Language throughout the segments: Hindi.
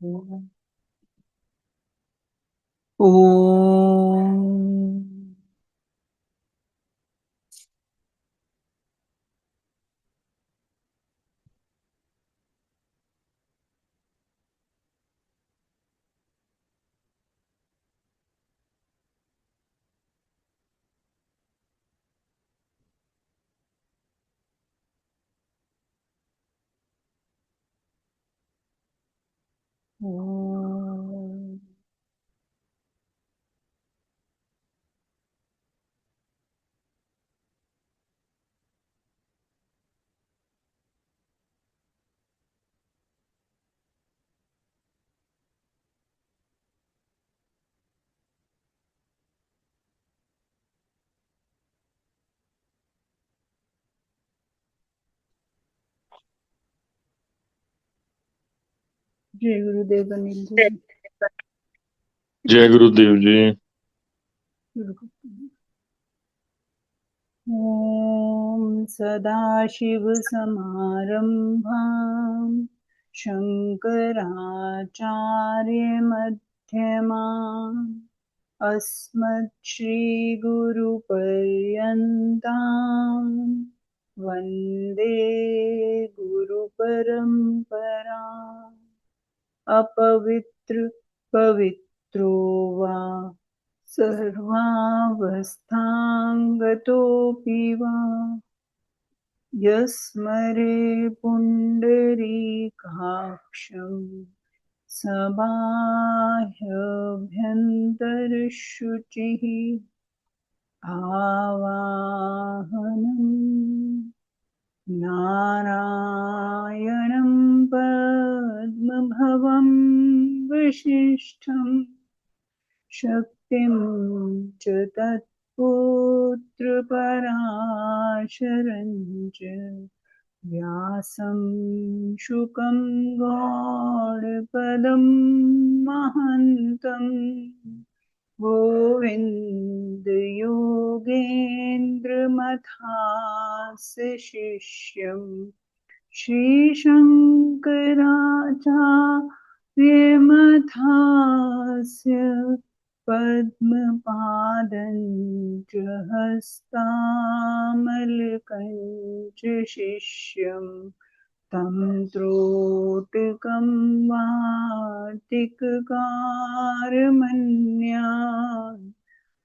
ओम। ओम। जय गुरुदेव अनिल जी। जय गुरुदेव जी। शुरू करते हैं। ओम सदाशिवसमारम्भां शङ्कराचार्यमध्यमाम् अस्मच्छ्रीगुरुपर्यन्तां वन्दे गुरुपरम्पराम्। अपवित्र पवित्रो वा सर्वावस्थांगतोऽपि वा यस्मरे पुण्डरीकाक्षं सबाह्यभ्यन्तरशुचिः आवाहनम् नारायणं पद्मभवं वसिष्ठं शक्तिं च तत्पुत्रपराशरं च व्यासं शुकं गौडपदं महन्तं गोविन्दयोगेन्द्रमथास्य शिष्यम् श्रीशङ्कराचार्यमथास्य पद्मपादं च हस्तामलकं च शिष्यं तं त्रोटकं वातिककारमन्यान्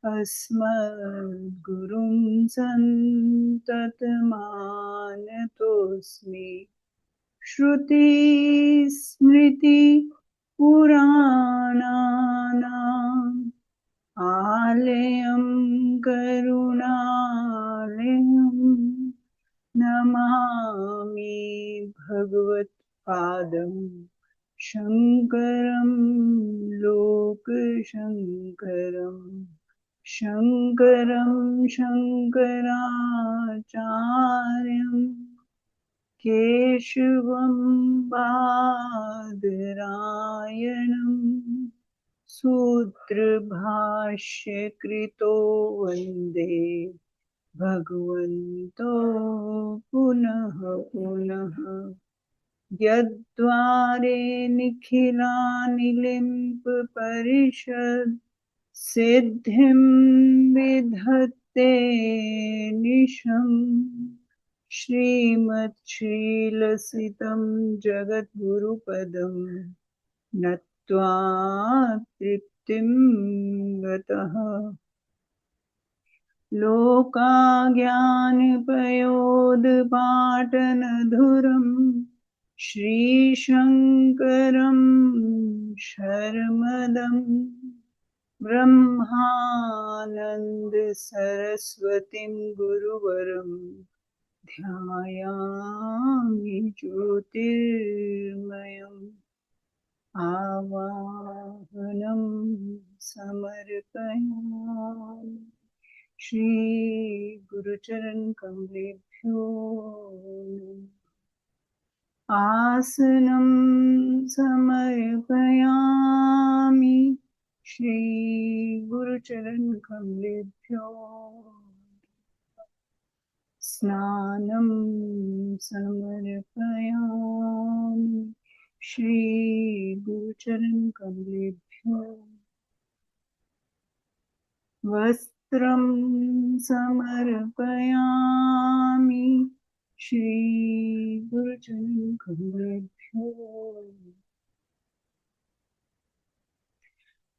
अस्मद्गुरुं सन्ततमानतोऽस्मि। श्रुतिस्मृतिपुराणानाम् आलयं करुणालयं नमामि भगवत्पादं शङ्करं लोकशङ्करं शङ्करं शङ्कराचार्यम् केशवं बादरायणं सूत्रभाष्यकृतो वन्दे भगवन्तो पुनः पुनः। यद्वारे निखिलानिलिम्पपरिषत् सिद्धिं विधत्ते निशम् श्रीमच्छ्रीलसितं जगद्गुरुपदं नत्वा तृप्तिं गतः। लोकाज्ञानपयोदपाटनधुरं श्रीशङ्करं शर्मदं ब्रह्मानन्दसरस्वतीं गुरुवरं ध्यायामि ज्योतिर्मयम् आवाहनं समर्पयामि श्री गुरुचरण कमलेभ्यो नमः। आसनं समर्पयामि श्री गुरुचरण कमलेभ्यो। स्नानं समर्पयामि श्री गुरुचरण कमलेभ्यो वस्त्रं समर्पयामि श्री गुरुचरण कमलेभ्यो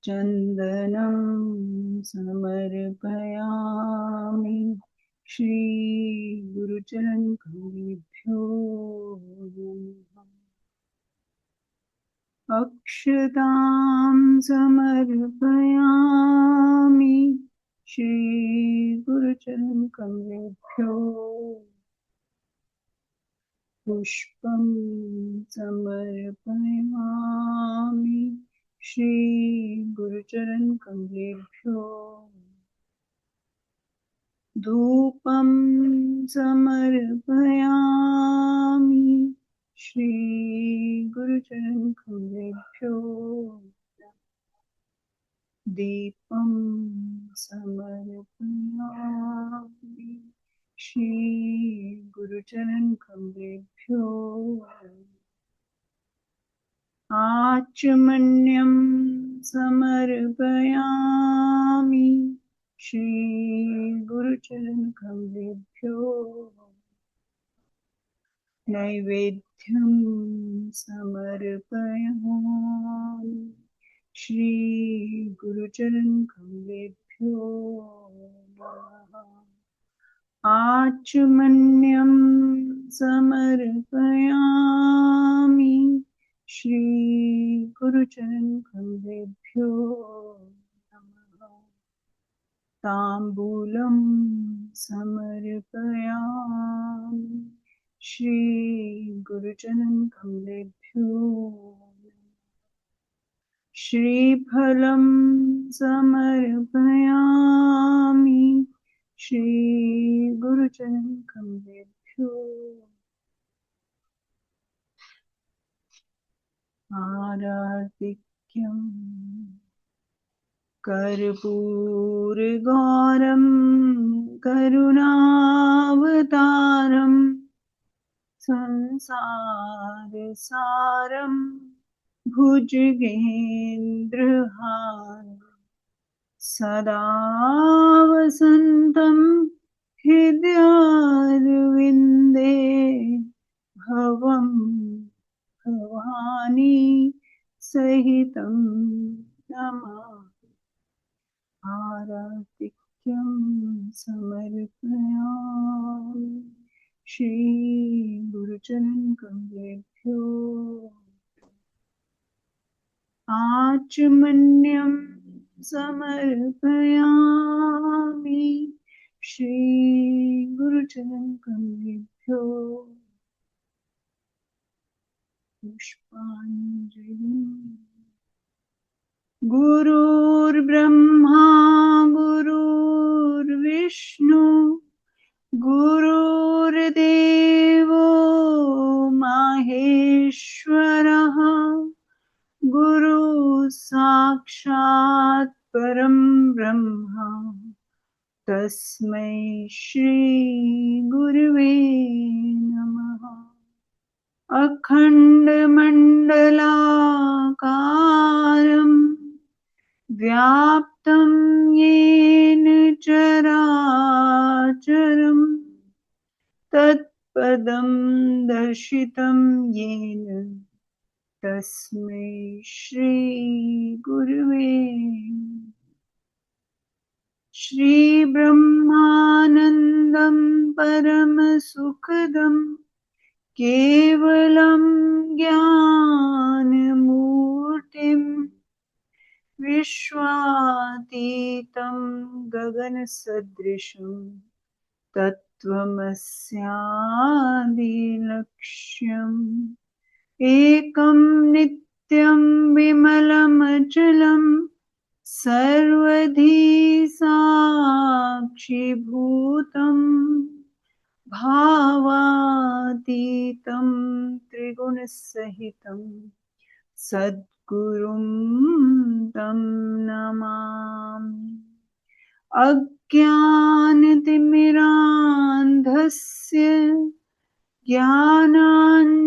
चन्दनं समर्पयामि श्री गुरुचरण कमलेभ्यो अक्षतां समर्पयामि श्री गुरुचरण कमलेभ्यो पुष्पं समर्पयामि श्री गुरुचरण कमलेभ्यो धूपं समर्पयामि श्री गुरुचरण कमलेभ्यो दीपं समर्पयामि श्री गुरुचरण कमलेभ्यो आचमन्यं समर्पयामि श्री गुरुचरण कमलेभ्यो नैवेद्यं समर्पयामि श्री गुरुचरण कमलेभ्यो आचमन्यं समर्पयामि श्री गुरुचरण कमलेभ्यो ताम्बूलं समर्पयामि श्री गुरुचरण कमलेभ्यो श्रीफलं समर्पयामि श्री गुरुचरण कमलेभ्यो आराधिक्यं कर्पूरगौरं करुणावतारं संसारसारं भुजगेन्द्रहारं सदा वसन्तं हृदयारविन्दे भवं भवानी सहितं नमामि आराधिक्यं समर्पयामि श्री गुरुचरण कमलेभ्यो आचमन्यं समर्पयामि श्री गुरुचरण कमलेभ्यो पुष्पाञ्जलि गुरुर्ब्रह्मा गुरुर्विष्णु गुरुर्देवो माहेश्वरः गुरु साक्षात् परं ब्रह्म तस्मै श्री गुरुवे नमः अखण्डमण्डलाकारं व्याप्तं येन चराचरं तत्पदं दर्शितं येन तस्मै श्री गुरुवे श्री ब्रह्मानन्दं परमसुखदं केवलं ज्ञानमूर्तिं विश्वातीतं गगनसदृशं तत्त्वमस्यादिलक्ष्यम् एकं नित्यं विमलमचलं सर्वधी साक्षिभूतं भावातीतं त्रिगुणसहितं सद्गुरुं तं नमामि अज्ञानतिमिरान्धस्य ज्ञानाञ्जनशलाकया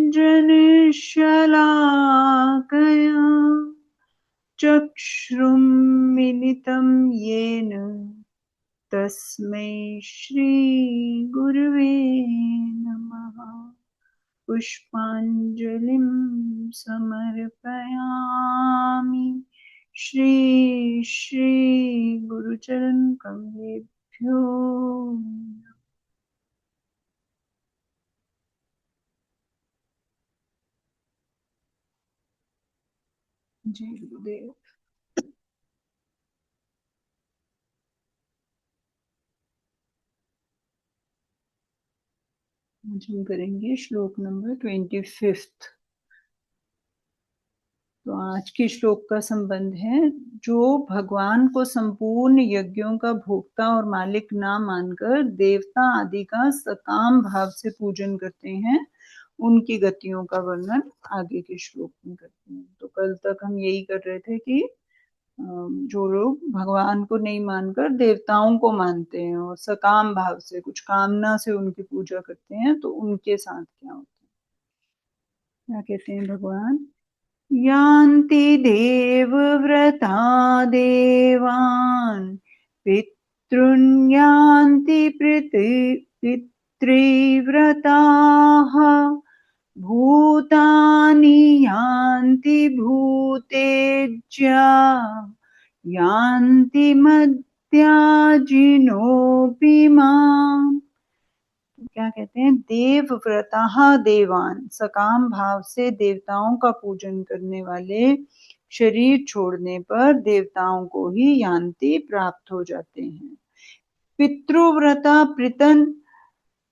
चक्षुरुन्मिलितं येन तस्मै श्रीगुरवे नमः। पुष्पाञ्जलिं समर्पयामि श्री गुरुचरण कमलेभ्यो। जय गुरुदेव। आज हम करेंगे श्लोक नंबर 25। तो आज के श्लोक का संबंध है, जो भगवान को संपूर्ण यज्ञों का भोक्ता और मालिक ना मानकर देवता आदि का सकाम भाव से पूजन करते हैं, उनकी गतियों का वर्णन आगे के श्लोक में करते हैं। तो कल तक हम यही कर रहे थे कि जो लोग भगवान को नहीं मानकर देवताओं को मानते हैं और सकाम भाव से कुछ कामना से उनकी पूजा करते हैं, तो उनके साथ क्या होता है। क्या कहते हैं भगवान? यान्ति देवव्रता देवान् पितॄन् यान्ति पितृव्रताः भूतानि यान्ति भूतेज्या यान्ति मद्याजिनोऽपि माम्। क्या कहते हैं? देवव्रता देवान, सकाम भाव से देवताओं का पूजन करने वाले शरीर छोड़ने पर देवताओं को ही यान्ति प्राप्त हो जाते हैं। पितृव्रता पितन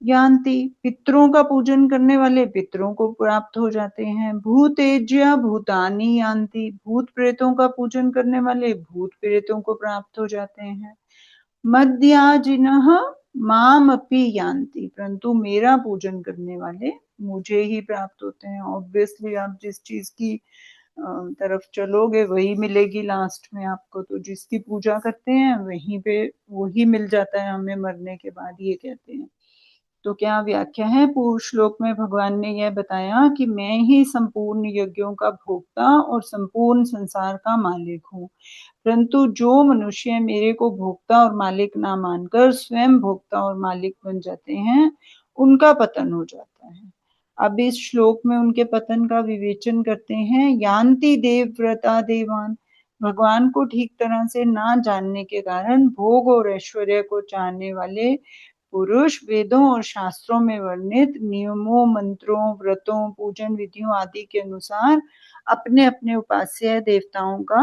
यान्ति, पितरों का पूजन करने वाले पितरों को प्राप्त हो जाते हैं। भूतेज्या भूतानि यान्ति, भूत प्रेतों का पूजन करने वाले भूत प्रेतों को प्राप्त हो जाते हैं। मद्याजिनः माम अपि यान्ति, परंतु मेरा पूजन करने वाले मुझे ही प्राप्त होते हैं। ऑब्वियसली आप जिस चीज की तरफ चलोगे वही मिलेगी लास्ट में आपको। तो जिसकी पूजा करते हैं वहीं पे वही मिल जाता है हमें मरने के बाद, ये कहते हैं। तो क्या व्याख्या है? पूर्व श्लोक में भगवान ने यह बताया कि मैं ही संपूर्ण यज्ञों का भोक्ता और संपूर्ण संसार का मालिक हूँ, परंतु जो मनुष्य मेरे को भोक्ता और मालिक ना मानकर स्वयं भोक्ता और मालिक बन जाते हैं, उनका पतन हो जाता है। अब इस श्लोक में उनके पतन का विवेचन करते हैं। यान्ति देवव्रता देवान, भगवान को ठीक तरह से ना जानने के कारण भोग और ऐश्वर्य को चाहने वाले पुरुष वेदों और शास्त्रों में वर्णित नियमों, मंत्रों, व्रतों, पूजन विधियों आदि के अनुसार अपने अपने उपास्य देवताओं का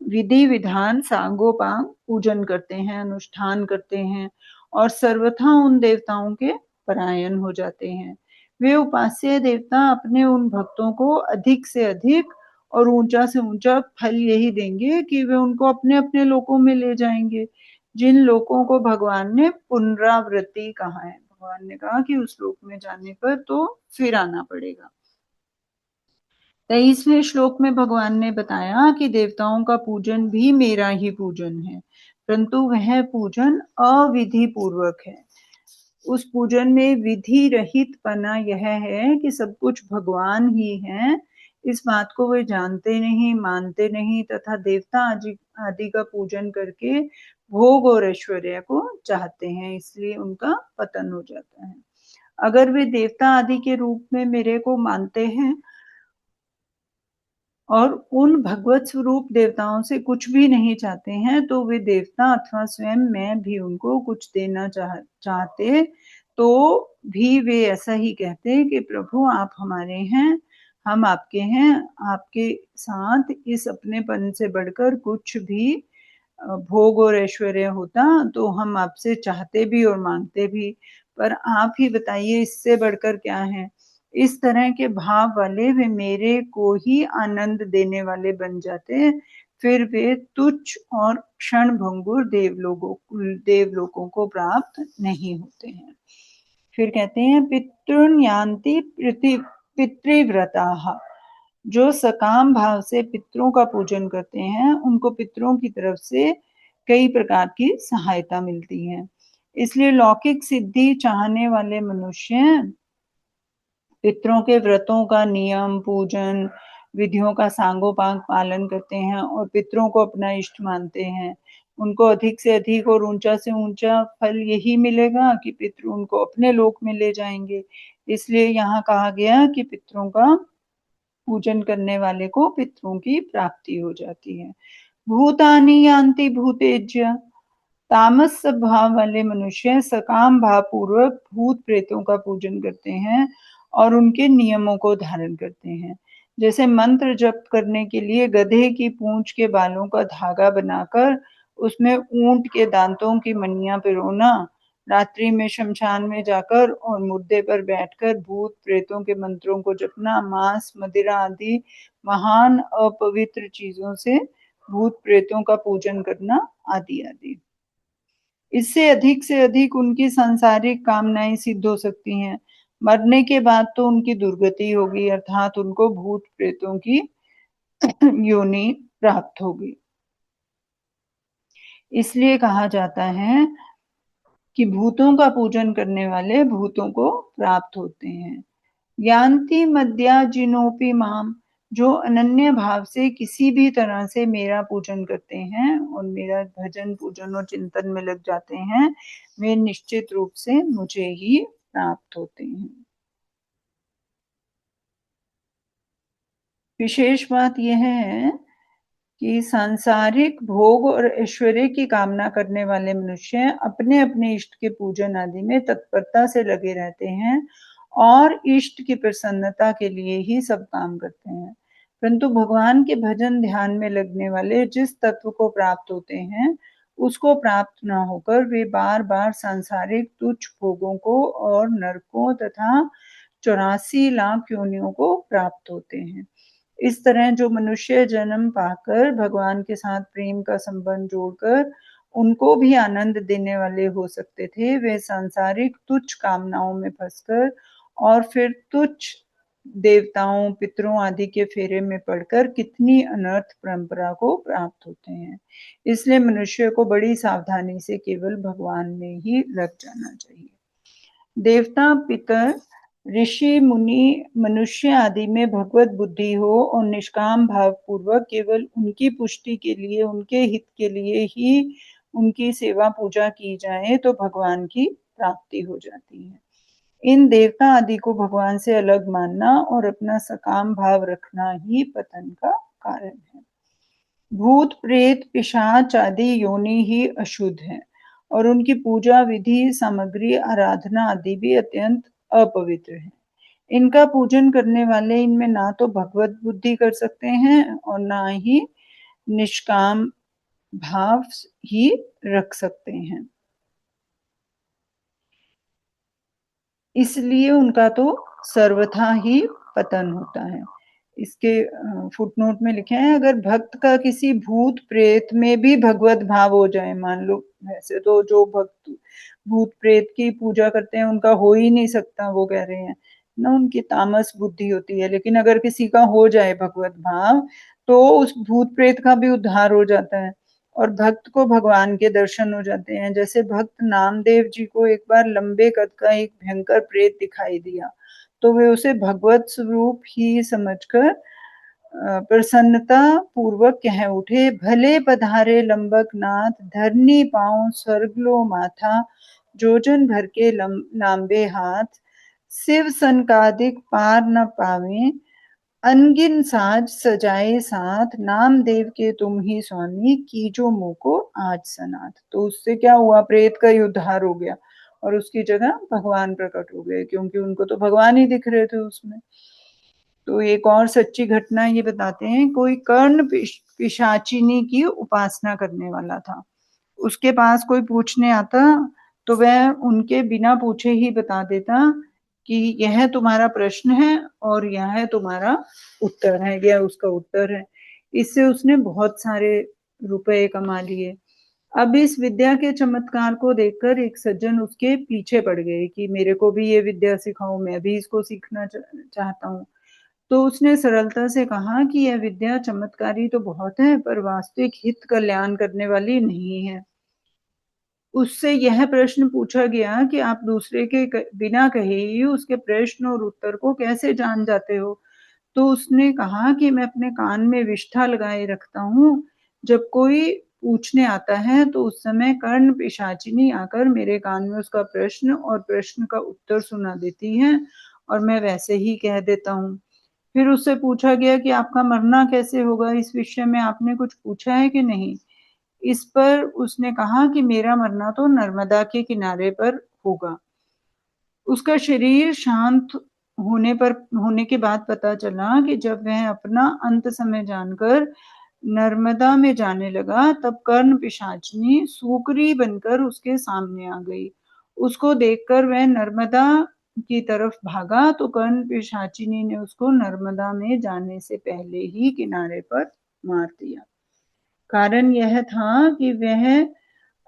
विधि विधान सांगोपांग पूजन करते हैं, अनुष्ठान करते हैं और सर्वथा उन देवताओं के परायण हो जाते हैं। वे उपास्य देवता अपने उन भक्तों को अधिक से अधिक और ऊंचा से ऊंचा फल यही देंगे कि वे उनको अपने अपने लोकों में ले जाएंगे, जिन लोकों को भगवान ने पुनरावृत्ति कहा है। भगवान ने कहा कि उस लोक में जाने पर तो फिर आना पड़ेगा। 23वें श्लोक में भगवान ने बताया कि देवताओं का पूजन भी मेरा ही पूजन है, परंतु वह पूजन अविधि पूर्वक है। उस पूजन में विधि रहित पना यह है कि सब कुछ भगवान ही है, इस बात को वे जानते नहीं, मानते नहीं तथा देवता आदि का पूजन करके भोग और ऐश्वर्य को चाहते हैं, इसलिए उनका पतन हो जाता है। अगर वे देवता आदि के रूप में मेरे को मानते हैं और उन भगवत स्वरूप देवताओं से कुछ भी नहीं चाहते हैं, तो वे देवता अथवा स्वयं मैं भी उनको कुछ देना चाहते तो भी वे ऐसा ही कहते कि प्रभु आप हमारे हैं, हम आपके हैं, आपके साथ इस अपनेपन से बढ़कर कुछ भी भोग और ऐश्वर्य होता तो हम आपसे चाहते भी और मांगते भी, पर आप ही बताइए इससे बढ़कर क्या है। इस तरह के भाव वाले वे मेरे को ही आनंद देने वाले बन जाते, फिर वे तुच्छ और क्षण भंगुर देवलोकों को प्राप्त नहीं होते हैं। फिर कहते हैं पितृन् यान्ति पितृव्रताः, जो सकाम भाव से पितरों का पूजन करते हैं उनको पितरों की तरफ से कई प्रकार की सहायता मिलती है। इसलिए लौकिक सिद्धि चाहने वाले मनुष्य पितरों के व्रतों का नियम, पूजन, विधियों का सांगोपांग पालन करते हैं और पितरों को अपना इष्ट मानते हैं। उनको अधिक से अधिक और ऊंचा से ऊंचा फल यही मिलेगा कि पितृ उनको अपने लोक में ले जाएंगे। इसलिए यहाँ कहा गया कि पितरों का पूजन करने वाले को पितरों की प्राप्ति हो जाती है। भूतानि यान्ति भूतेज्य, तामस स्वभाव वाले मनुष्य सकाम भाव पूर्वक भूत प्रेतों का पूजन करते हैं और उनके नियमों को धारण करते हैं। जैसे मंत्र जप करने के लिए गधे की पूंछ के बालों का धागा बनाकर उसमें ऊंट के दांतों की मणियां पिरोना, रात्रि में शमशान में जाकर और मुर्दे पर बैठकर भूत प्रेतों के मंत्रों को जपना, मांस मदिरा आदि महान अपवित्र चीजों से भूत प्रेतों का पूजन करना आदि आदि। इससे अधिक से अधिक उनकी सांसारिक कामनाएं सिद्ध हो सकती हैं। मरने के बाद तो उनकी दुर्गति होगी, अर्थात उनको भूत प्रेतों की योनि प्राप्त होगी। इसलिए कहा जाता है कि भूतों का पूजन करने वाले भूतों को प्राप्त होते हैं। यान्ति मद्याजिनोपि माम, जो अनन्य भाव से किसी भी तरह से मेरा पूजन करते हैं और मेरा भजन पूजन और चिंतन में लग जाते हैं, वे निश्चित रूप से मुझे ही प्राप्त होते हैं। विशेष बात यह है कि सांसारिक भोग और ऐश्वर्य की कामना करने वाले मनुष्य अपने अपने इष्ट के पूजन आदि में तत्परता से लगे रहते हैं और इष्ट की प्रसन्नता के लिए ही सब काम करते हैं। परंतु भगवान के भजन ध्यान में लगने वाले जिस तत्व को प्राप्त होते हैं, उसको प्राप्त न होकर वे बार बार सांसारिक तुच्छ भोगों को और नरकों तथा 84 लाख योनियों को प्राप्त होते हैं। इस तरह जो मनुष्य जन्म पाकर भगवान के साथ प्रेम का संबंध जोड़कर उनको भी आनंद देने वाले हो सकते थे, वे सांसारिक तुच्छ कामनाओं में फंसकर और फिर तुच्छ देवताओं पितरों आदि के फेरे में पड़कर कितनी अनर्थ परंपरा को प्राप्त होते हैं। इसलिए मनुष्य को बड़ी सावधानी से केवल भगवान में ही लग जाना चाहिए। देवता पितर ऋषि मुनि मनुष्य आदि में भगवत बुद्धि हो और निष्काम भाव पूर्वक केवल उनकी पुष्टि के लिए, उनके हित के लिए ही उनकी सेवा पूजा की जाए तो भगवान की प्राप्ति हो जाती है। इन देवता आदि को भगवान से अलग मानना और अपना सकाम भाव रखना ही पतन का कारण है। भूत प्रेत पिशाच आदि योनि ही अशुद्ध है और उनकी पूजा विधि सामग्री आराधना आदि भी अत्यंत अपवित्र है। इनका पूजन करने वाले इनमें ना तो भगवत बुद्धि कर सकते हैं और ना ही निष्काम भाव ही रख सकते हैं। इसलिए उनका तो सर्वथा ही पतन होता है। इसके फुटनोट में लिखे हैं, अगर भक्त का किसी भूत प्रेत में भी भगवत भाव हो जाए, मान लो वैसे तो जो भक्त भूत प्रेत की पूजा करते हैं उनका हो ही नहीं सकता, वो कह रहे हैं ना, उनकी तामस बुद्धि होती है, लेकिन अगर किसी का हो जाए भगवत भाव तो उस भूत प्रेत का भी उद्धार हो जाता है और भक्त को भगवान के दर्शन हो जाते हैं। जैसे भक्त नामदेव जी को एक बार लंबे कद का एक भयंकर प्रेत दिखाई दिया तो वे उसे भगवत स्वरूप ही समझकर प्रसन्नता पूर्वक कह उठे, भले पधारे लंबक नाथ, धरनी पांव स्वर्गलो माथा, जोजन भर के लांबे हाथ, शिव सनकादिक पार न पावे, अनगिन साज सजाए साथ, नामदेव के तुम ही स्वामी, कीजो मुँह को आज सनाथ। तो उससे क्या हुआ, प्रेत का ही उद्धार हो गया और उसकी जगह भगवान प्रकट हो गए, क्योंकि उनको तो भगवान ही दिख रहे थे उसमें। तो एक और सच्ची घटना ये बताते हैं, कोई कर्ण पिशाचिनी की उपासना करने वाला था। उसके पास कोई पूछने आता तो वह उनके बिना पूछे ही बता देता कि यह तुम्हारा प्रश्न है और यह तुम्हारा उत्तर है, यह उसका उत्तर है। इससे उसने बहुत सारे रुपए कमा लिए। अब इस विद्या के चमत्कार को देखकर एक सज्जन उसके पीछे पड़ गए कि मेरे को भी ये विद्या सिखाओ, मैं भी इसको सीखना चाहता हूँ। तो उसने सरलता से कहा कि यह विद्या चमत्कारी तो बहुत है पर वास्तविक हित कल्याण करने वाली नहीं है। उससे यह प्रश्न पूछा गया कि आप दूसरे के बिना कहे ही उसके प्रश्न और उत्तर को कैसे जान जाते हो? तो उसने कहा कि मैं अपने कान में विष्ठा लगाए रखता हूँ। जब कोई पूछने आता है तो उस समय कर्ण पिशाचिनी आकर मेरे कान में उसका प्रश्न और प्रश्न का उत्तर सुना देती है और मैं वैसे ही कह देता हूँ। फिर उससे पूछा गया कि आपका मरना कैसे होगा, इस विषय में आपने कुछ पूछा है कि नहीं? इस पर उसने कहा कि मेरा मरना तो नर्मदा के किनारे पर होगा। उसका शरीर शांत होने के बाद पता चला कि जब वह अपना अंत समय जानकर नर्मदा में जाने लगा, तब कर्ण पिशाचिनी सूकरी बनकर उसके सामने आ गई। उसको देखकर वह नर्मदा की तरफ भागा तो कर्ण पिशाचिनी ने उसको नर्मदा में जाने से पहले ही किनारे पर मार दिया। कारण यह था कि वह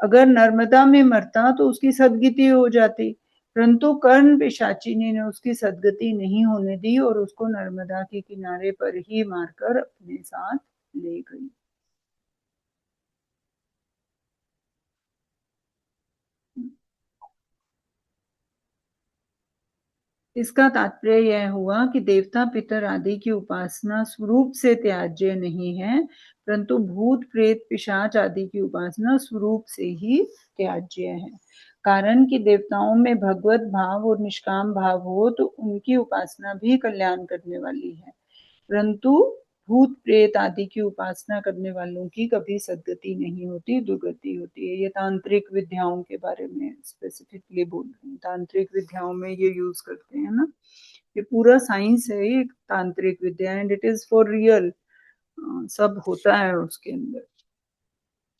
अगर नर्मदा में मरता तो उसकी सदगति हो जाती, परंतु कर्ण पिशाचिनी ने उसकी सदगति नहीं होने दी और उसको नर्मदा के किनारे पर ही मारकर अपने साथ ले गई। इसका तात्पर्य यह हुआ कि देवता पितर आदि की उपासना स्वरूप से त्याज्य नहीं है, परंतु भूत प्रेत पिशाच आदि की उपासना स्वरूप से ही त्याज्य है। कारण कि देवताओं में भगवत भाव और निष्काम भाव हो तो उनकी उपासना भी कल्याण करने वाली है, परंतु भूत प्रेत आदि की उपासना करने वालों की कभी सदगति नहीं होती, दुर्गति होती है। ये तांत्रिक विद्याओं के बारे में स्पेसिफिकली बोल रहे हैं, तांत्रिक विद्याओं में ये यूज करते हैं ना। ये पूरा साइंस है, ये तांत्रिक विद्या, and it is for real, सब होता है उसके अंदर।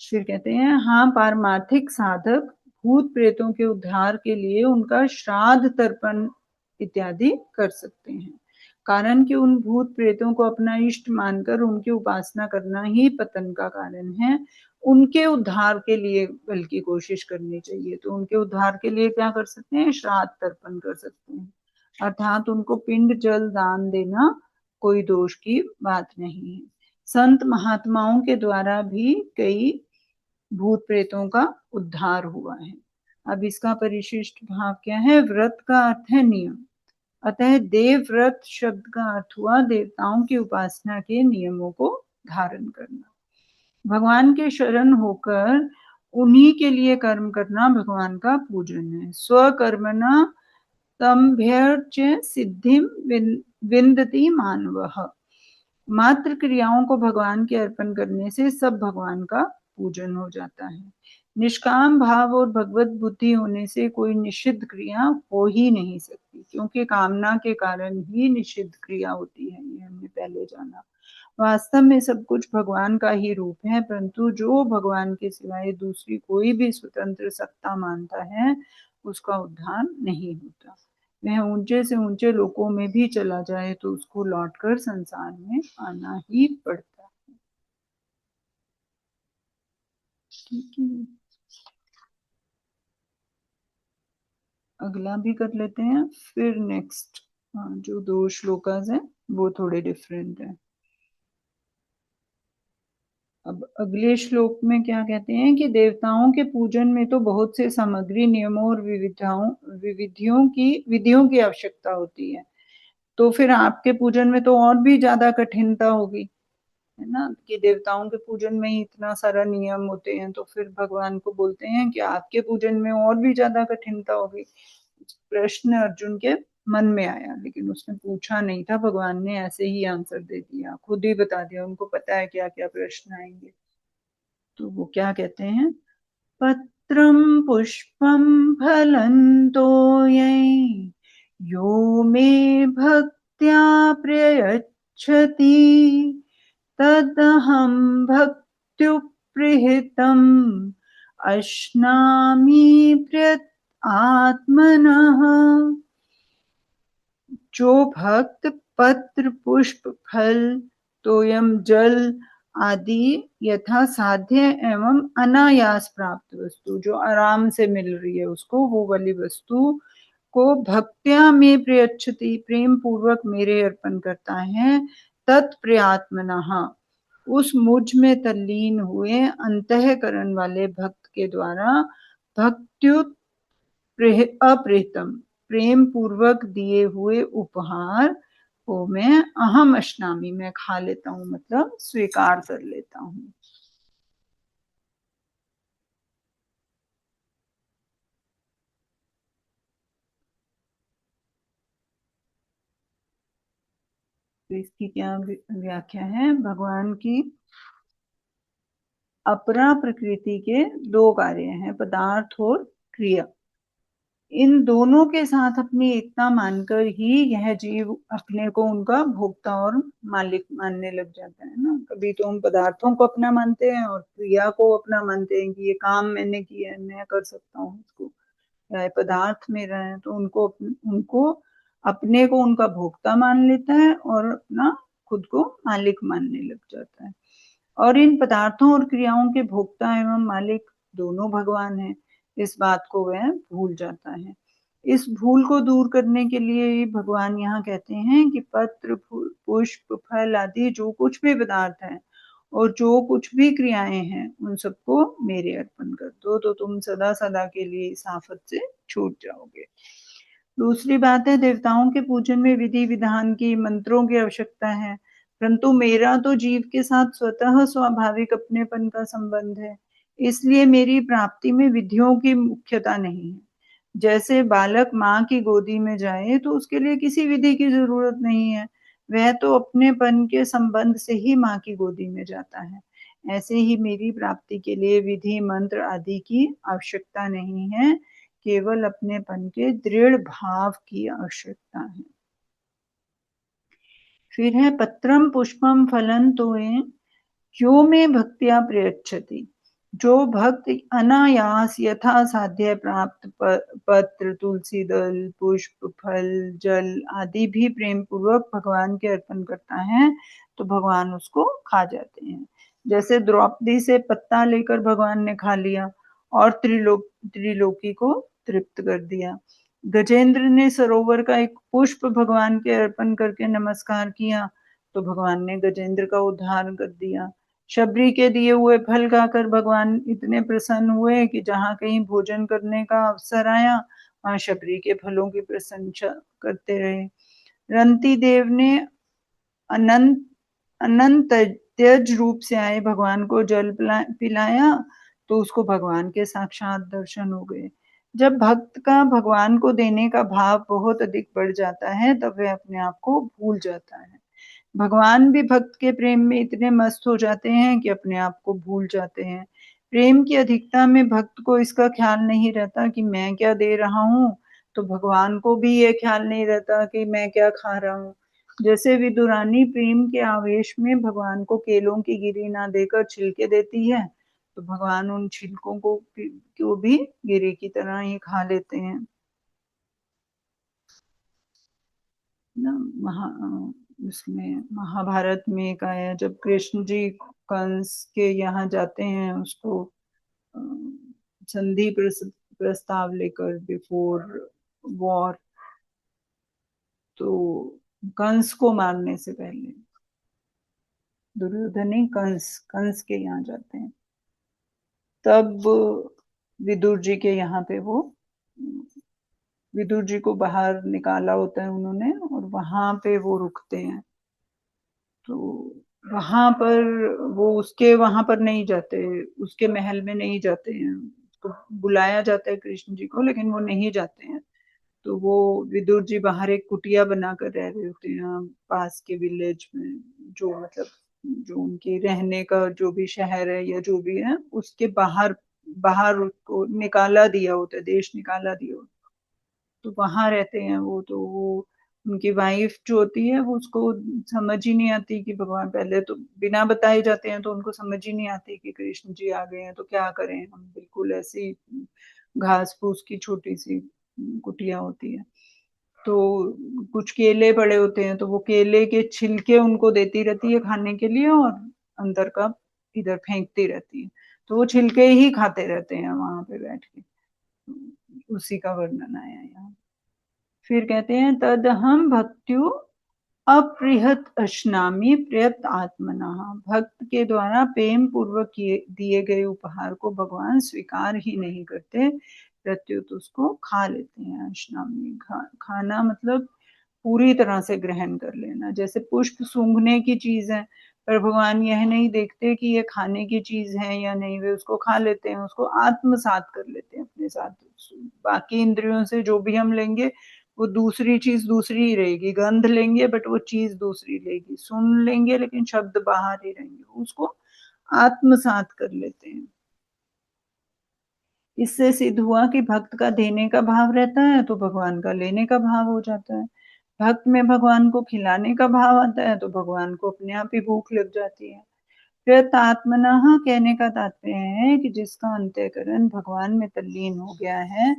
फिर कहते हैं, हाँ, पारमार्थिक साधक भूत प्रेतों के उद्धार के लिए उनका श्राद्ध तर्पण इत्यादि कर सकते हैं। कारण कि उन भूत प्रेतों को अपना इष्ट मानकर उनकी उपासना करना ही पतन का कारण है। उनके उद्धार के लिए बल्कि कोशिश करनी चाहिए। तो उनके उद्धार के लिए क्या कर सकते हैं? श्राद्ध तर्पण कर सकते हैं, अर्थात उनको पिंड जल दान देना कोई दोष की बात नहीं है। संत महात्माओं के द्वारा भी कई भूत प्रेतों का उद्धार हुआ है। अब इसका परिशिष्ट भाव क्या है? व्रत का अर्थ है नियम, अतः देव व्रत शब्द का अर्थ हुआ देवताओं की उपासना के नियमों को धारण करना। भगवान के शरण होकर उन्हीं के लिए कर्म करना भगवान का पूजन है। स्वकर्मणा तम्भ्यर्च्य सिद्धिम विन्दति मानवः। मात्र क्रियाओं को भगवान के अर्पण करने से सब भगवान का पूजन हो जाता है। निष्काम भाव और भगवत बुद्धि होने से कोई निषिद्ध क्रिया हो ही नहीं सकती, क्योंकि कामना के कारण ही निषिद्ध क्रिया होती है, ये हमने पहले जाना। वास्तव में सब कुछ भगवान का ही रूप है, परंतु जो भगवान के सिवाय दूसरी कोई भी स्वतंत्र सत्ता मानता है उसका उद्धार नहीं होता। वह ऊंचे से ऊंचे लोकों में भी चला जाए तो उसको लौटकर संसार में आना ही पड़ता है। ठीक है, अगला भी कर लेते हैं, फिर नेक्स्ट जो 2 श्लोकास हैं वो थोड़े डिफरेंट हैं। अब अगले श्लोक में क्या कहते हैं कि देवताओं के पूजन में तो बहुत से सामग्री, नियमों और विधियों की आवश्यकता होती है, तो फिर आपके पूजन में तो और भी ज्यादा कठिनता होगी, है ना, कि देवताओं के पूजन में ही इतना सारा नियम होते हैं, तो फिर भगवान को बोलते हैं कि आपके पूजन में और भी ज्यादा कठिनता होगी। प्रश्न अर्जुन के मन में आया, लेकिन उसने पूछा नहीं था, भगवान ने ऐसे ही आंसर दे दिया, खुद ही बता दिया, उनको पता है क्या क्या प्रश्न आएंगे। तो वो क्या कहते हैं? पत्रं पुष्पं फलं तोयै यो मे भक्त्या प्रयच्छति तदहं भक्त्युपहृतम् अश्नामि प्रयत आत्मनः। जो भक्त पत्र पुष्प फल तोयम जल आदि यथा साध्य एवं अनायास प्राप्त वस्तु, जो आराम से मिल रही है उसको, वो वाली वस्तु को भक्त्या में प्रयच्छति, प्रेम पूर्वक मेरे अर्पण करता है, तत्प्रयात्मनः, उस मुझ में तल्लीन हुए अंतःकरण वाले भक्त के द्वारा भक्त्युत अप्रेतम, प्रेम पूर्वक दिए हुए उपहार को मैं अहम अश्नामी, मैं खा लेता हूँ, मतलब स्वीकार कर लेता हूँ। तो इसकी क्या व्याख्या है? भगवान की अपरा प्रकृति के दो कार्य हैं, पदार्थ और क्रिया। इन दोनों के साथ अपनी एकता मानकर ही यह जीव अपने को उनका भोक्ता और मालिक मानने लग जाता है ना। कभी तो हम पदार्थों को अपना मानते हैं और क्रिया को अपना मानते हैं कि ये काम मैंने किया है, मैं कर सकता हूँ इसको, या ये पदार्थ मेरा है, तो उनको उनको अपने को उनका भोक्ता मान लेता है और अपना खुद को मालिक मानने लग जाता है। और इन पदार्थों और क्रियाओं के भोक्ता एवं मालिक दोनों भगवान हैं, इस बात को वह भूल जाता है। इस भूल को दूर करने के लिए भगवान यहाँ कहते हैं कि पत्र पुष्प फल आदि जो कुछ भी पदार्थ है और जो कुछ भी क्रियाएं हैं उन सबको मेरे अर्पण कर दो, तो तुम सदा सदा के लिए इस आफत से छूट जाओगे। दूसरी बात है, देवताओं के पूजन में विधि विधान की, मंत्रों की आवश्यकता है, परंतु मेरा तो जीव के साथ स्वतः स्वाभाविक अपनेपन का संबंध है, इसलिए मेरी प्राप्ति में विधियों की मुख्यता नहीं है। जैसे बालक माँ की गोदी में जाए तो उसके लिए किसी विधि की जरूरत नहीं है, वह तो अपनेपन के संबंध से ही माँ की गोदी में जाता है। ऐसे ही मेरी प्राप्ति के लिए विधि मंत्र आदि की आवश्यकता नहीं है, केवल अपनेपन के दृढ़ भाव की आवश्यकता है। फिर है पत्रम पुष्पम फलन तोये यो में भक्तिया प्रयच्छति, जो भक्त अनायास यथा साध्य प्राप्त पत्र तुलसी दल पुष्प फल जल आदि भी प्रेम पूर्वक भगवान के अर्पण करता है तो भगवान उसको खा जाते हैं। जैसे द्रौपदी से पत्ता लेकर भगवान ने खा लिया और त्रिलोकी को तृप्त कर दिया। गजेंद्र ने सरोवर का एक पुष्प भगवान के अर्पण करके नमस्कार किया तो भगवान ने गजेंद्र का उद्धार कर दिया। शबरी के दिए हुए फल खाकर भगवान इतने प्रसन्न हुए कि जहाँ कहीं भोजन करने का अवसर आया वहां शबरी के फलों की प्रशंसा करते रहे। रंती देव ने अनंत अनंत तेज रूप से आए भगवान को जल पिलाया तो उसको भगवान के साक्षात दर्शन हो गए। जब भक्त का भगवान को देने का भाव बहुत अधिक बढ़ जाता है तब वह अपने आप को भूल जाता है। भगवान भी भक्त के प्रेम में इतने मस्त हो जाते हैं कि अपने आप को भूल जाते हैं। प्रेम की अधिकता में भक्त को इसका ख्याल नहीं रहता कि मैं क्या दे रहा हूँ, तो भगवान को भी ये ख्याल नहीं रहता कि मैं क्या खा रहा हूँ। जैसे विदुरानी प्रेम के आवेश में भगवान को केलों की गिरी ना देकर छिलके देती है, तो भगवान उन छिलकों को भी गिरी की तरह ही खा लेते हैं ना। उसमें महाभारत में एक आया जब कृष्ण जी कंस के यहाँ जाते हैं उसको संधि प्रस्ताव लेकर बिफोर वॉर, तो कंस को मारने से पहले दुर्योधन नहीं, कंस कंस के यहाँ जाते हैं तब विदुर जी के यहाँ पे वो विदुर जी को बाहर निकाला होता है उन्होंने और वहां पे वो रुकते हैं। तो वहां पर वो उसके वहां पर नहीं जाते, उसके महल में नहीं जाते हैं, तो बुलाया जाता है कृष्ण जी को लेकिन वो नहीं जाते हैं। तो वो विदुर जी बाहर एक कुटिया बनाकर रह रहे होते हैं पास के विलेज में, जो मतलब जो उनके रहने का जो भी शहर है या जो भी है उसके बाहर बाहर उसको निकाला दिया होता है, देश निकाला दिया होता है, तो वहां रहते हैं वो। तो वो उनकी वाइफ जो होती है वो उसको समझ ही नहीं आती कि भगवान, पहले तो बिना बताए जाते हैं तो उनको समझ ही नहीं आती कि कृष्ण जी आ गए हैं तो क्या करें हम, बिल्कुल ऐसी घास फूस की छोटी सी कुटिया होती है। तो कुछ केले पड़े होते हैं तो वो केले के छिलके उनको देती रहती है खाने के लिए और अंदर का इधर फेंकती रहती है, तो वो छिलके ही खाते रहते हैं वहां पे बैठ के। उसी का वर्णन आया यहाँ। फिर कहते हैं तद हम भक्त्यु अप्रिहत अश्नामी प्रयत आत्मना, भक्त के द्वारा प्रेम पूर्वक दिए गए उपहार को भगवान स्वीकार ही नहीं करते, प्रत्युत उसको खा लेते हैं। अश्नामी खाना मतलब पूरी तरह से ग्रहण कर लेना। जैसे पुष्प सूंघने की चीज है, पर भगवान यह नहीं देखते कि ये खाने की चीज है या नहीं, वे उसको खा लेते हैं, उसको आत्मसात कर लेते हैं अपने साथ। बाकी इंद्रियों से जो भी हम लेंगे वो दूसरी चीज दूसरी ही रहेगी, गंध लेंगे बट वो चीज दूसरी लेगी, सुन लेंगे लेकिन शब्द बाहर ही रहेंगे, उसको आत्मसात कर लेते हैं। इससे सिद्ध हुआ कि भक्त का देने का भाव रहता है तो भगवान का लेने का भाव हो जाता है। भक्त में भगवान को खिलाने का भाव आता है तो भगवान को अपने आप ही भूख लग जाती है। प्रयतात्मनः कहने का तात्पर्य है कि जिसका अंतःकरण भगवान में तल्लीन हो गया है,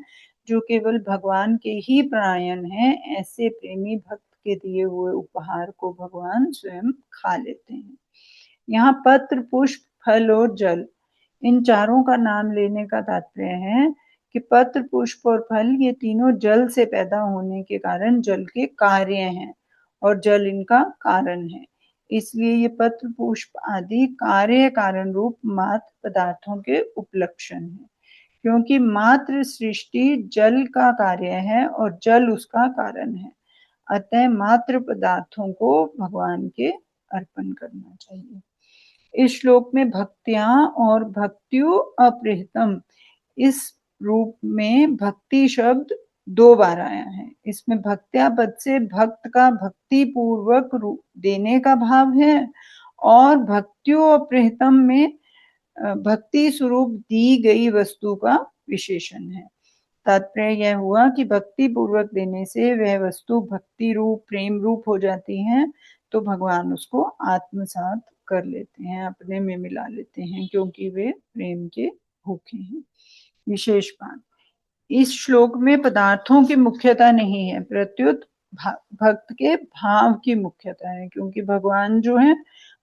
जो केवल भगवान के ही परायण है, ऐसे प्रेमी भक्त के दिए हुए उपहार को भगवान स्वयं खा लेते हैं। यहाँ पत्र, पुष्प, फल और जल, इन चारों का नाम लेने का तात्पर्य है कि पत्र, पुष्प और फल ये तीनों जल से पैदा होने के कारण जल के कार्य हैं और जल इनका कारण है। इसलिए ये पत्र, पुष्प आदि कार्य कारण रूप मात्र पदार्थों के उपलक्षण है, क्योंकि मात्र सृष्टि जल का कार्य है और जल उसका कारण है। अतः मात्र पदार्थों को भगवान के अर्पण करना चाहिए। इस श्लोक में भक्त्यां और भक्त्यो अप्रिहतम, इस रूप में भक्ति शब्द 2 बार आया है। इसमें भक्त्या पद से भक्त का भक्ति पूर्वक देने का भाव है और भक्त्यो अप्रिहतम में भक्ति स्वरूप दी गई वस्तु का विशेषण है। तात्पर्य यह हुआ कि भक्ति पूर्वक देने से वह वस्तु भक्ति रूप, प्रेम रूप हो जाती है, तो भगवान उसको आत्मसात कर लेते हैं, अपने में मिला लेते हैं, क्योंकि वे प्रेम के भूखे हैं। विशेष बात, इस श्लोक में पदार्थों की मुख्यता नहीं है, प्रत्युत भक्त के भाव की मुख्यता है, क्योंकि भगवान जो है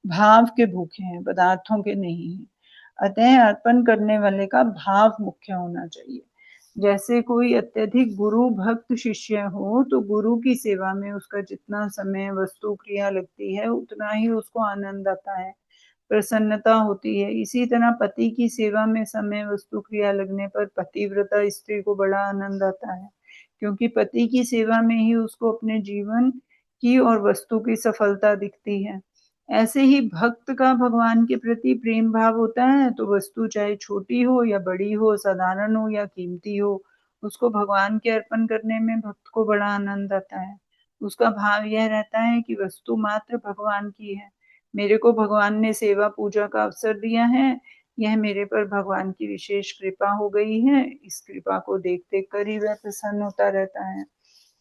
भाव के भूखे हैं, पदार्थों के नहीं है। अतः अर्पण करने वाले का भाव मुख्य होना चाहिए। जैसे कोई अत्यधिक गुरु भक्त शिष्य हो तो गुरु की सेवा में उसका जितना समय, वस्तु, क्रिया लगती है उतना ही उसको आनंद आता है, प्रसन्नता होती है। इसी तरह पति की सेवा में समय, वस्तु, क्रिया लगने पर पतिव्रता स्त्री को बड़ा आनंद आता है, क्योंकि पति की सेवा में ही उसको अपने जीवन की और वस्तु की सफलता दिखती है। ऐसे ही भक्त का भगवान के प्रति प्रेम भाव होता है तो वस्तु चाहे छोटी हो या बड़ी हो, साधारण हो या कीमती हो, उसको भगवान के अर्पण करने में भक्त को बड़ा आनंद आता है। उसका भाव यह रहता है कि वस्तु मात्र भगवान की है, मेरे को भगवान ने सेवा पूजा का अवसर दिया है, यह मेरे पर भगवान की विशेष कृपा हो गई है, इस कृपा को देख देख कर ही वह प्रसन्न होता रहता है।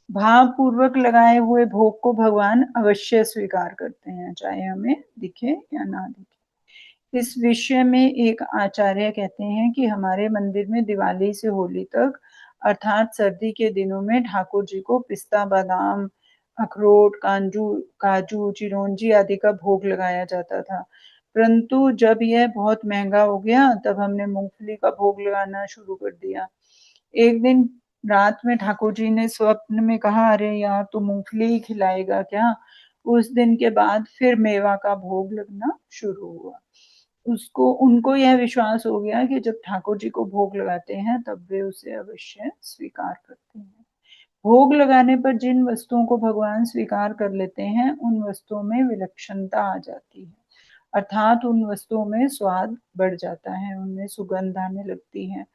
भाव पूर्वक लगाए हुए भोग को भगवान अवश्य स्वीकार करते हैं, चाहे हमें दिखे या ना दिखे। इस विषय में एक आचार्य कहते हैं कि हमारे मंदिर में दिवाली से होली तक अर्थात सर्दी के दिनों में ठाकुर जी को पिस्ता, बादाम, अखरोट, काजू, चिरौंजी आदि का भोग लगाया जाता था, परंतु जब यह बहुत महंगा हो गया तब हमने मूंगफली का भोग लगाना शुरू कर दिया। एक दिन रात में ठाकुर जी ने स्वप्न में कहा, अरे यार तू मूंगफली ही खिलाएगा क्या? उस दिन के बाद फिर मेवा का भोग लगना शुरू हुआ। उसको उनको यह विश्वास हो गया कि जब ठाकुर जी को भोग लगाते हैं तब वे उसे अवश्य स्वीकार करते हैं। भोग लगाने पर जिन वस्तुओं को भगवान स्वीकार कर लेते हैं उन वस्तुओं में विलक्षणता आ जाती है, अर्थात उन वस्तुओं में स्वाद बढ़ जाता है, उनमें सुगंध आने लगती है,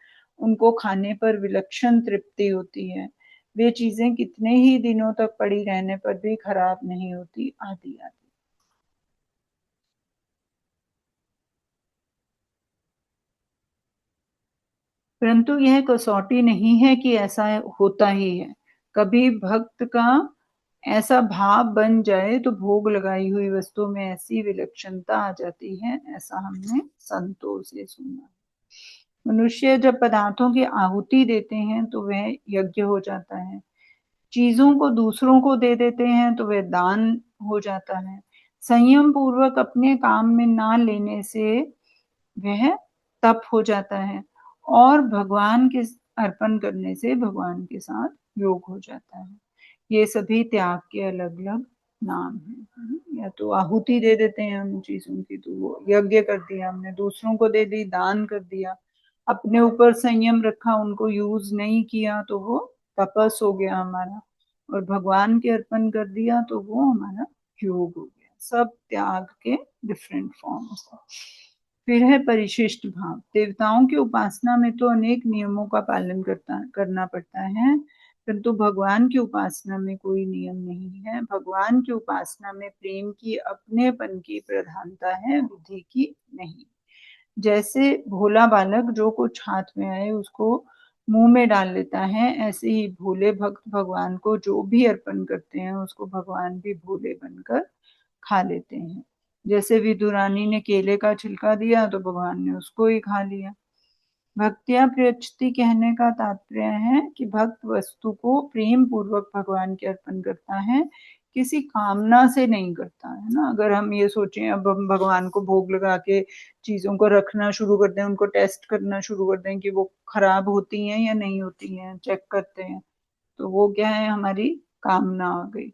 उनको खाने पर विलक्षण तृप्ति होती है, वे चीजें कितने ही दिनों तक पड़ी रहने पर भी खराब नहीं होती, आदि आदि। परंतु यह कसौटी नहीं है कि ऐसा होता ही है। कभी भक्त का ऐसा भाव बन जाए तो भोग लगाई हुई वस्तु में ऐसी विलक्षणता आ जाती है, ऐसा हमने संतों से सुना। मनुष्य जब पदार्थों की आहुति देते हैं तो वह यज्ञ हो जाता है, चीजों को दूसरों को दे देते हैं तो वह दान हो जाता है, संयम पूर्वक अपने काम में ना लेने से वह तप हो जाता है और भगवान के अर्पण करने से भगवान के साथ योग हो जाता है। ये सभी त्याग के अलग अलग नाम है। या तो आहुति दे देते हैं हम चीजों की, तो वो यज्ञ कर दिया हमने, दूसरों को दे दी, दान कर दिया, अपने ऊपर संयम रखा, उनको यूज नहीं किया तो वो तपस हो गया हमारा, और भगवान के अर्पण कर दिया तो वो हमारा योग हो गया। सब त्याग के डिफरेंट फॉर्म्स। फिर है परिशिष्ट भाव। देवताओं की उपासना में तो अनेक नियमों का पालन करना पड़ता है, परंतु भगवान की उपासना में कोई नियम नहीं है। भगवान की उपासना में प्रेम की, अपनेपन की प्रधानता है, विधि की नहीं। जैसे भोला बालक जो कुछ हाथ में आए उसको मुंह में डाल लेता है, ऐसे ही भोले भक्त भगवान को जो भी अर्पण करते हैं उसको भगवान भी भोले बनकर खा लेते हैं। जैसे विदुरानी ने केले का छिलका दिया तो भगवान ने उसको ही खा लिया। भक्त्या प्रयच्छति कहने का तात्पर्य है कि भक्त वस्तु को प्रेम पूर्वक भगवान के अर्पण करता है, किसी कामना से नहीं करता है ना। अगर हम ये सोचें अब हम भगवान को भोग लगा के चीजों को रखना शुरू कर दें, उनको टेस्ट करना शुरू कर दें कि वो खराब होती हैं या नहीं होती हैं, चेक करते हैं, तो वो क्या है, हमारी कामना आ गई,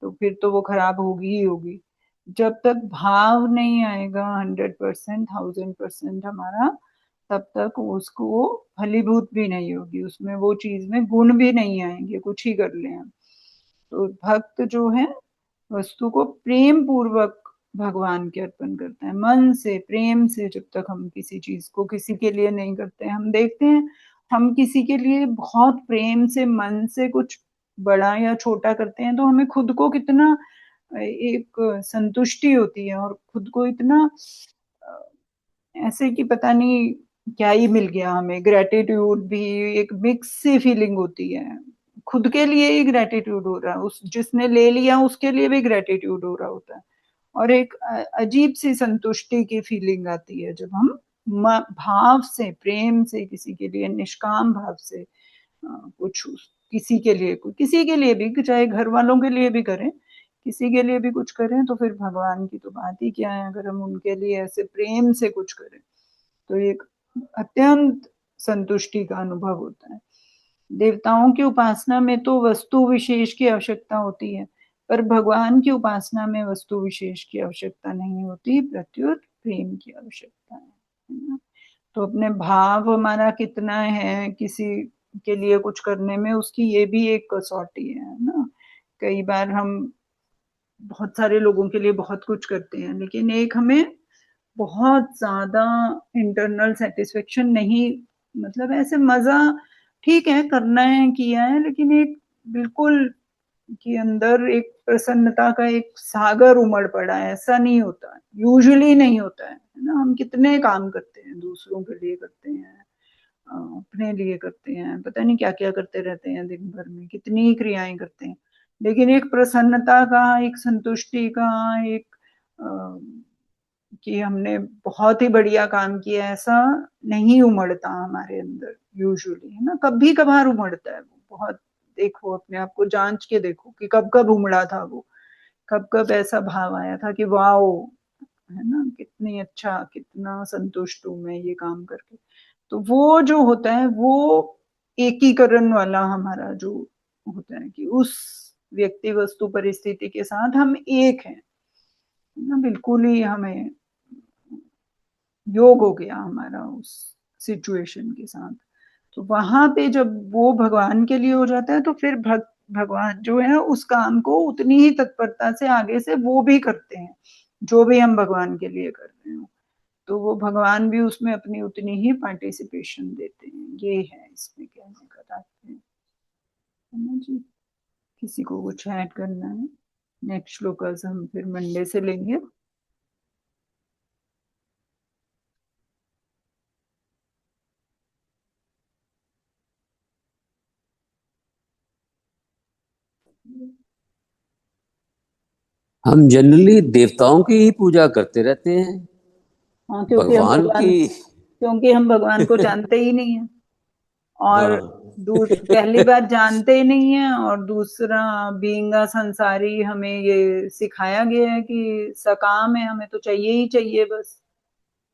तो फिर तो वो खराब होगी ही होगी। जब तक भाव नहीं आएगा 100%, 1000% हमारा, तब तक उसको फलीभूत भी नहीं होगी, उसमें वो चीज में गुण भी नहीं आएंगे, कुछ ही कर ले हम। तो भक्त जो है वस्तु को प्रेम पूर्वक भगवान के अर्पण करता है, मन से प्रेम से। जब तक हम किसी चीज को किसी के लिए नहीं करते, हम देखते हैं हम किसी के लिए बहुत प्रेम से मन से कुछ बड़ा या छोटा करते हैं तो हमें खुद को कितना एक संतुष्टि होती है, और खुद को इतना ऐसे कि पता नहीं क्या ही मिल गया हमें। ग्रेटिट्यूड भी एक मिक्स सी फीलिंग होती है, खुद के लिए ही ग्रेटिट्यूड हो रहा है, उस जिसने ले लिया उसके लिए भी ग्रेटिट्यूड हो रहा होता है, और एक अजीब सी संतुष्टि की फीलिंग आती है जब हम भाव से प्रेम से किसी के लिए, निष्काम भाव से कुछ किसी के लिए, किसी के लिए भी, चाहे घर वालों के लिए भी करें, किसी के लिए भी कुछ करें, तो फिर भगवान की तो बात ही क्या है। अगर हम उनके लिए ऐसे प्रेम से कुछ करें तो एक अत्यंत संतुष्टि का अनुभव होता है। देवताओं की उपासना में तो वस्तु विशेष की आवश्यकता होती है, पर भगवान की उपासना में वस्तु विशेष की आवश्यकता नहीं होती, प्रत्युत प्रेम की आवश्यकता है। तो अपने भाव हमारा कितना है किसी के लिए कुछ करने में, उसकी ये भी एक कसौटी है ना। कई बार हम बहुत सारे लोगों के लिए बहुत कुछ करते हैं, लेकिन एक हमें बहुत ज्यादा इंटरनल सेटिस्फेक्शन नहीं, मतलब ऐसे मजा, ठीक है करना है किया है, लेकिन एक बिल्कुल कि अंदर एक प्रसन्नता का एक सागर उमड़ पड़ा है, ऐसा नहीं होता, यूजुअली नहीं होता है ना। हम कितने काम करते हैं, दूसरों के लिए करते हैं, अपने लिए करते हैं, पता नहीं क्या क्या करते रहते हैं दिन भर में, कितनी क्रियाएं करते हैं, लेकिन एक प्रसन्नता का, एक संतुष्टि का, एक कि हमने बहुत ही बढ़िया काम किया, ऐसा नहीं उमड़ता हमारे अंदर यूजुअली, है ना। कभी कभार उमड़ता है वो बहुत। देखो अपने आप को जांच के देखो कि कब कब उमड़ा था वो, कब कब ऐसा भाव आया था कि वाओ, है ना, कितनी अच्छा, कितना संतुष्ट हूं मैं ये काम करके। तो वो जो होता है वो एकीकरण वाला हमारा जो होता है कि उस व्यक्ति वस्तु परिस्थिति के साथ हम एक हैं ना, बिल्कुल ही हमें योग हो गया हमारा उस सिचुएशन के साथ। तो वहां पे जब वो भगवान के लिए हो जाता है तो फिर भगवान जो है उस काम को उतनी ही तत्परता से आगे से वो भी करते हैं जो भी हम भगवान के लिए कर रहे हो, तो वो भगवान भी उसमें अपनी उतनी ही पार्टिसिपेशन देते हैं। ये है इसमें कहने का तात्पर्य, है ना जी। किसी को कुछ ऐड करना है? नेक्स्ट श्लोकास हम फिर मंडे से लेंगे। हम जनरली देवताओं की ही पूजा करते रहते हैं, हाँ, क्योंकि हम भगवान भगवान, की क्योंकि हम भगवान को जानते ही नहीं है, और हाँ पहली बात जानते ही नहीं है, और दूसरा बीइंग अ संसारी हमें ये सिखाया गया है कि सकाम है, हमें तो चाहिए ही चाहिए बस,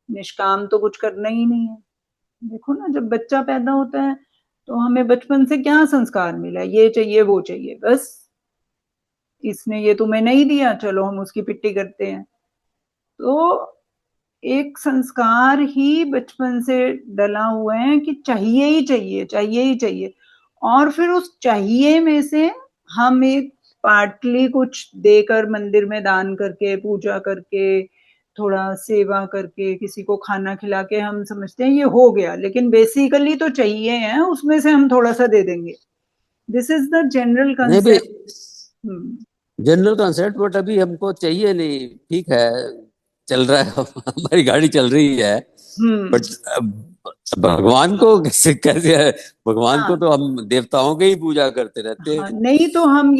निष्काम तो कुछ करना ही नहीं है। देखो ना, जब बच्चा पैदा होता है तो हमें बचपन से क्या संस्कार मिला, ये चाहिए वो चाहिए बस, इसने ये तुम्हें नहीं दिया, चलो हम उसकी पिट्टी करते हैं। तो एक संस्कार ही बचपन से डला हुआ है कि चाहिए ही चाहिए, चाहिए ही चाहिए। और फिर उस चाहिए में से हम एक पार्टली कुछ देकर, मंदिर में दान करके, पूजा करके, थोड़ा सेवा करके, किसी को खाना खिला के हम समझते हैं ये हो गया, लेकिन बेसिकली तो चाहिए है, उसमें से हम थोड़ा सा दे देंगे। दिस इज द जनरल नहीं भी कंसेप्ट। जनरल कॉन्सेप्ट, बट अभी हमको चाहिए नहीं, ठीक है, चल रहा है हमारी गाड़ी चल रही है। बट भगवान को कैसे कैसे है? भगवान को हाँ तो हम देवताओं की ही पूजा करते रहते हाँ, हैं। नहीं तो हम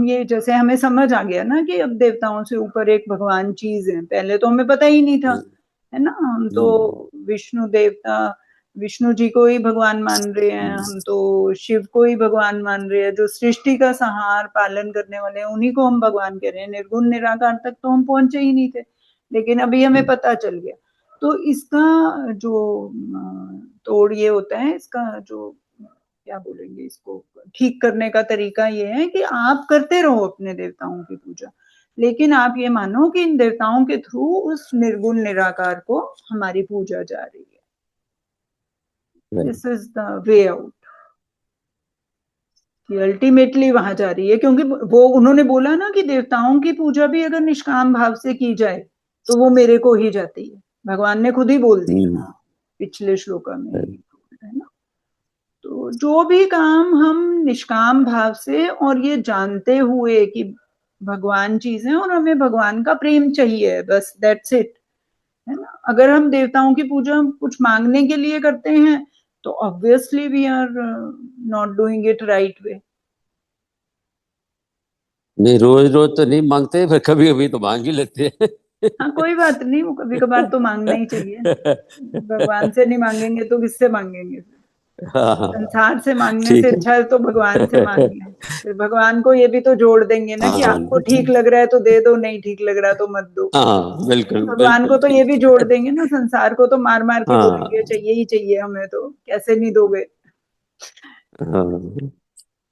ये जैसे हमें समझ आ गया ना कि अब देवताओं से ऊपर एक भगवान चीज है, पहले तो हमें पता ही नहीं था, है ना। हम तो विष्णु देवता, विष्णु जी को ही भगवान मान रहे हैं, हम तो शिव को ही भगवान मान रहे हैं, जो सृष्टि का संहार पालन करने वाले हैं उन्हीं को हम भगवान कह रहे हैं। निर्गुण निराकार तक तो हम पहुंचे ही नहीं थे, लेकिन अभी हमें पता चल गया। तो इसका जो तोड़ ये होता है, इसका जो क्या बोलेंगे, इसको ठीक करने का तरीका ये है कि आप करते रहो अपने देवताओं की पूजा, लेकिन आप ये मानो कि इन देवताओं के थ्रू उस निर्गुण निराकार को हमारी पूजा जा रही है। This is the way out, कि अल्टीमेटली वहां जा रही है, क्योंकि वो उन्होंने बोला ना कि देवताओं की पूजा भी अगर निष्काम भाव से की जाए तो वो मेरे को ही जाती है। भगवान ने खुद ही बोल दिया पिछले श्लोका में, है ना। तो जो भी काम हम निष्काम भाव से और ये जानते हुए कि भगवान चीज है और हमें भगवान का प्रेम चाहिए, बस दैट्स इट, है ना। अगर हम देवताओं की पूजा कुछ मांगने के लिए करते हैं तो obviously we are not doing it right way. नहीं, रोज रोज तो नहीं मांगते, पर कभी कभी तो मांग ही लेते हैं। हाँ कोई बात नहीं, वो कभी कभार तो मांगना ही चाहिए। भगवान से नहीं मांगेंगे तो किससे मांगेंगे? हाँ, संसार से मांगने से ठीक अच्छा है तो भगवान से मांग है। लें। फिर भगवान को ये भी तो जोड़ देंगे ना कि हाँ आपको ठीक लग रहा है तो दे दो, नहीं ठीक लग रहा है तो मत दो। हाँ, बिल्कुल भगवान को बिल्कुल, तो ये भी ठीक जोड़ है। देंगे ना, संसार को तो मार मार के बोलेंगे हाँ चाहिए ही चाहिए हमें, तो कैसे नहीं दोगे। हाँ,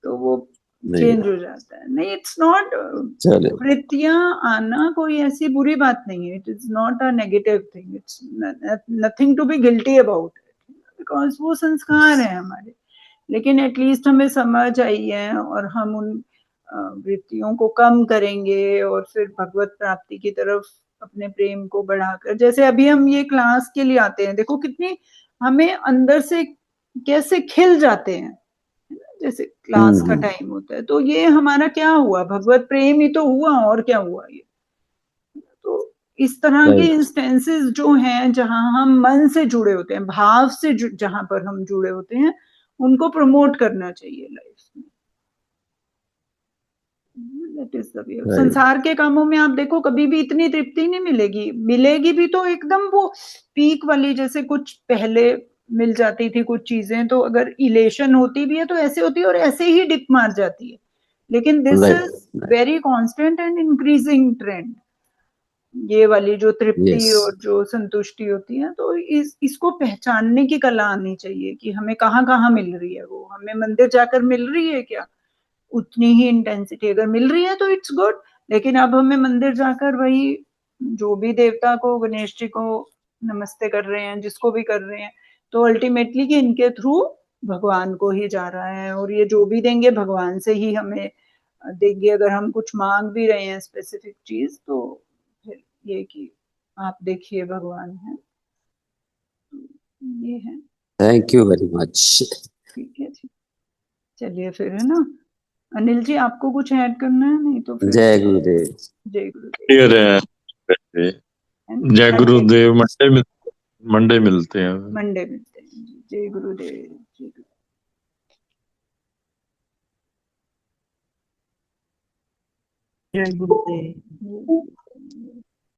तो वो नहीं, चेंज हो जाता है। नहीं, इट्स नॉट, चलो, वृत्तियां आना कोई ऐसी बुरी बात नहीं है, it is not a negative thing, it's nothing to be guilty about, because वो संस्कार है हमारे। लेकिन एटलीस्ट हमें समझ आई है और हम उन वृत्तियों को कम करेंगे और फिर भगवत प्राप्ति की तरफ अपने प्रेम को बढ़ाकर, जैसे अभी हम ये क्लास के लिए आते हैं, देखो कितनी हमें अंदर से कैसे खिल जाते हैं, जैसे क्लास का हम्म, टाइम होता है तो ये हमारा क्या हुआ, भगवत प्रेम ही तो हुआ, और क्या हुआ ये। तो इस तरह के राइट, इंस्टेंसेस जो हैं जहां हम मन से जुड़े होते हैं, भाव से जहां पर हम जुड़े होते हैं, उनको प्रमोट करना चाहिए लाइफ में। That is the way. Right, संसार के कामों में आप देखो कभी भी इतनी तृप्ति नहीं मिलेगी, मिलेगी भी तो एकदम वो पीक वाली, जैसे कुछ पहले मिल जाती थी कुछ चीजें, तो अगर इलेशन होती भी है तो ऐसे होती है और ऐसे ही डिप मार जाती है। लेकिन this right, is very constant and increasing trend, ये वाली जो यस, तृप्ति और जो संतुष्टि होती है। तो इसको पहचानने की कला आनी चाहिए कि हमें कहाँ कहाँ मिल रही है। वो हमें मंदिर जाकर मिल रही है क्या, उतनी ही इंटेंसिटी अगर मिल रही है तो इट्स गुड। लेकिन अब हमें मंदिर जाकर वही, जो भी देवता को, गणेश जी को नमस्ते कर रहे हैं, जिसको भी कर रहे हैं, तो अल्टीमेटली कि इनके थ्रू भगवान को ही जा रहा है, और ये जो भी देंगे भगवान से ही हमें देंगे। अगर हम कुछ मांग भी रहे हैं स्पेसिफिक चीज तो फिर ये कि आप देखिए भगवान है, ये है। Thank you very much. ठीक है जी, चलिए फिर, है ना। अनिल जी आपको कुछ ऐड करना है, नहीं तो फिर जय गुरुदेव। जय गुरुदेव। क्लियर है। जय मंडे, गुरुदेव। मंडे मिलते हैं। मंडे मिलते हैं जी। जय गुरुदेव, जय गुरुदेव।